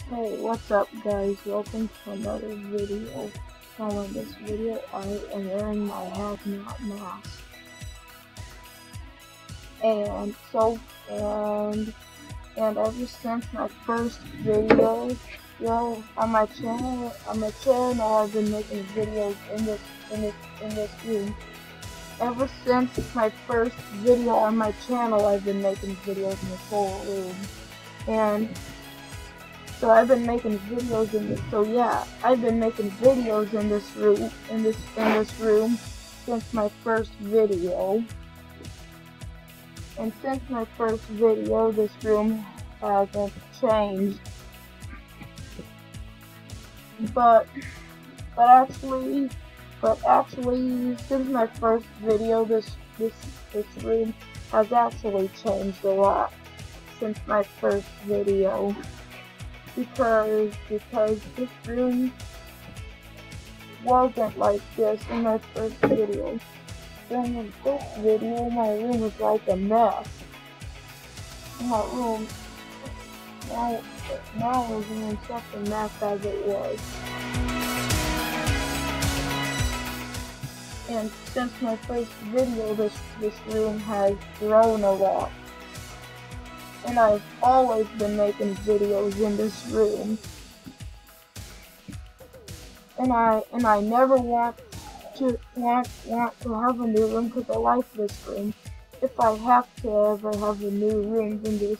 Hey, what's up guys? Welcome to another video. Now in this video I am wearing my hazmat mask. And ever since my first video on my channel I've been making videos in this room. Ever since my first video on my channel I've been making videos in this whole room. And so I've been making videos in this. So yeah, I've been making videos in this room since my first video. And since my first video, this room hasn't changed. But actually, since my first video, this room has actually changed a lot since my first video. Because this room wasn't like this in my first video. Then in this video, my room was like a mess. My room now isn't in such a mess as it was. And since my first video, this room has grown a lot. And I've always been making videos in this room. And I never want to have a new room because I like this room. If I have to ever have a new room in this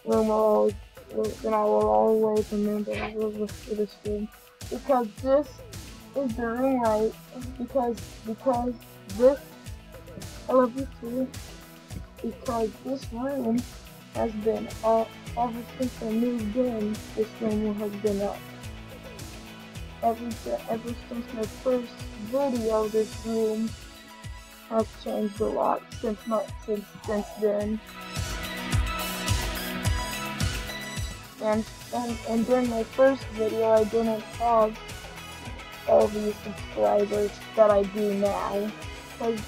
room, then I will always remember this room. Because this is the room because this, I love you too. Because this room has been up ever since I moved in. This room has been up. Ever since my first video, this room has changed a lot since then. And during my first video, I didn't have all these subscribers that I do now. Because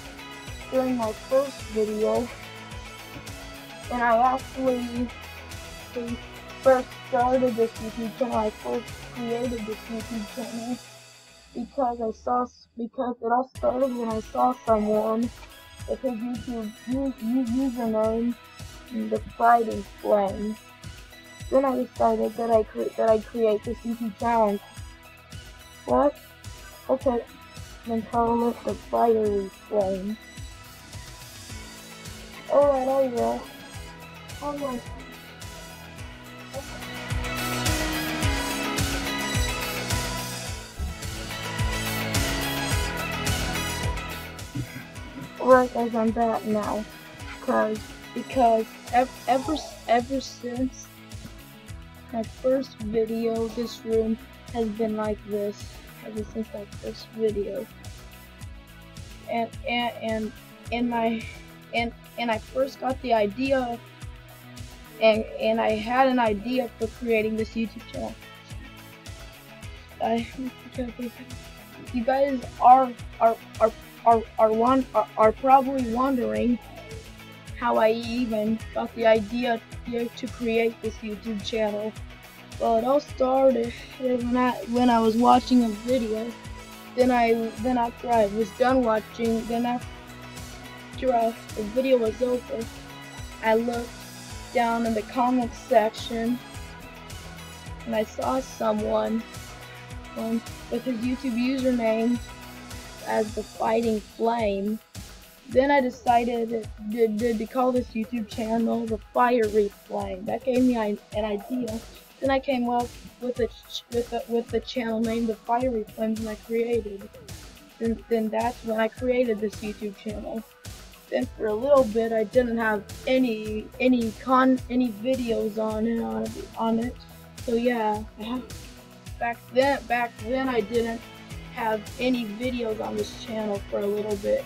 during my first video, and I actually first started this YouTube channel. I first created this YouTube channel because it all started when I saw someone with his YouTube username, the Fighting Flame. Then I decided that I'd create this YouTube channel. What? Okay, then call it the Fiery Flame. Alright, I will. Alright. Alright guys, I'm back now. Because ever since my first video, this room has been like this. Ever since my first video. And I first got the idea, and I had an idea for creating this YouTube channel. You guys are probably wondering how I even got the idea to create this YouTube channel. Well, it all started when I was watching a video. Then after I was done watching, after the video was over, I looked down in the comments section and I saw someone with his YouTube username as the Fighting Flame. Then I decided to call this YouTube channel the Fiery Flame. That gave me an idea. Then I came up with the channel named the Fiery Flames, and I created. Then that's when I created this YouTube channel. Then for a little bit I didn't have any videos on it. So yeah, back then I didn't have any videos on this channel for a little bit.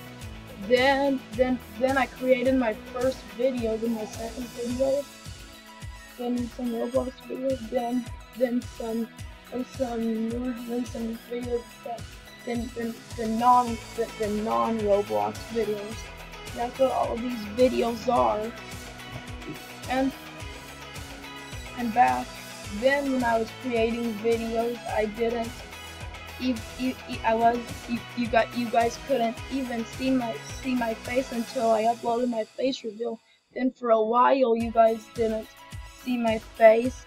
Then I created my first video, then my second video, then some Roblox videos, then some videos that the non-Roblox videos. That's what all of these videos are. And back then when I was creating videos, I didn't. You guys couldn't even see my face until I uploaded my face reveal. Then for a while, you guys didn't see my face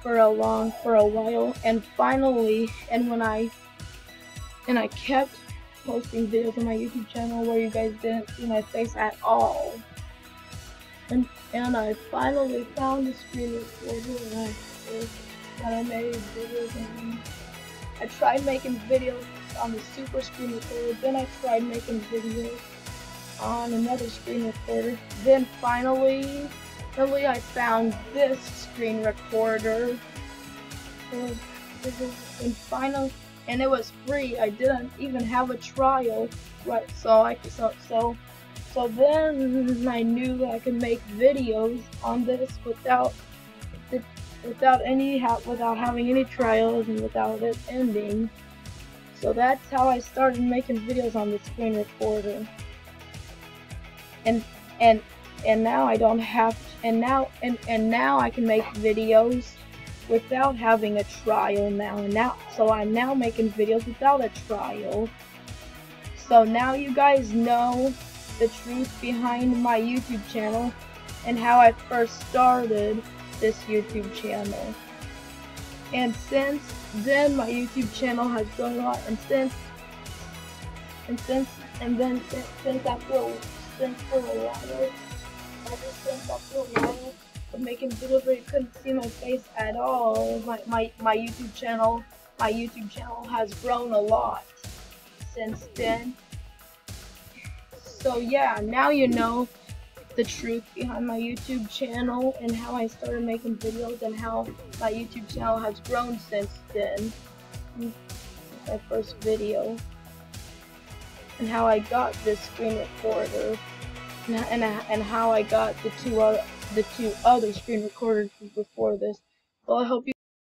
for a while, and finally, when I kept posting videos on my YouTube channel where you guys didn't see my face at all. And I finally found a screen recorder that I made videos on. I tried making videos on the super screen recorder, then I tried making videos on another screen recorder. Then finally I found this screen recorder. And it was free. I didn't even have a trial, right? So then I knew that I could make videos on this without having any trials and without it ending. So that's how I started making videos on the screen recorder. And now I don't have and now I can make videos without having a trial so I'm now making videos without a trial. So now you guys know the truth behind my YouTube channel and how I first started this YouTube channel. And since then my YouTube channel has grown a lot, and since after a while of making videos where you couldn't see my face at all, my YouTube channel has grown a lot since then. So yeah, now you know the truth behind my YouTube channel and how I started making videos and how my YouTube channel has grown since then. My first video, and how I got this screen recorder, and how I got the two other screen recorders before this. Well, I hope you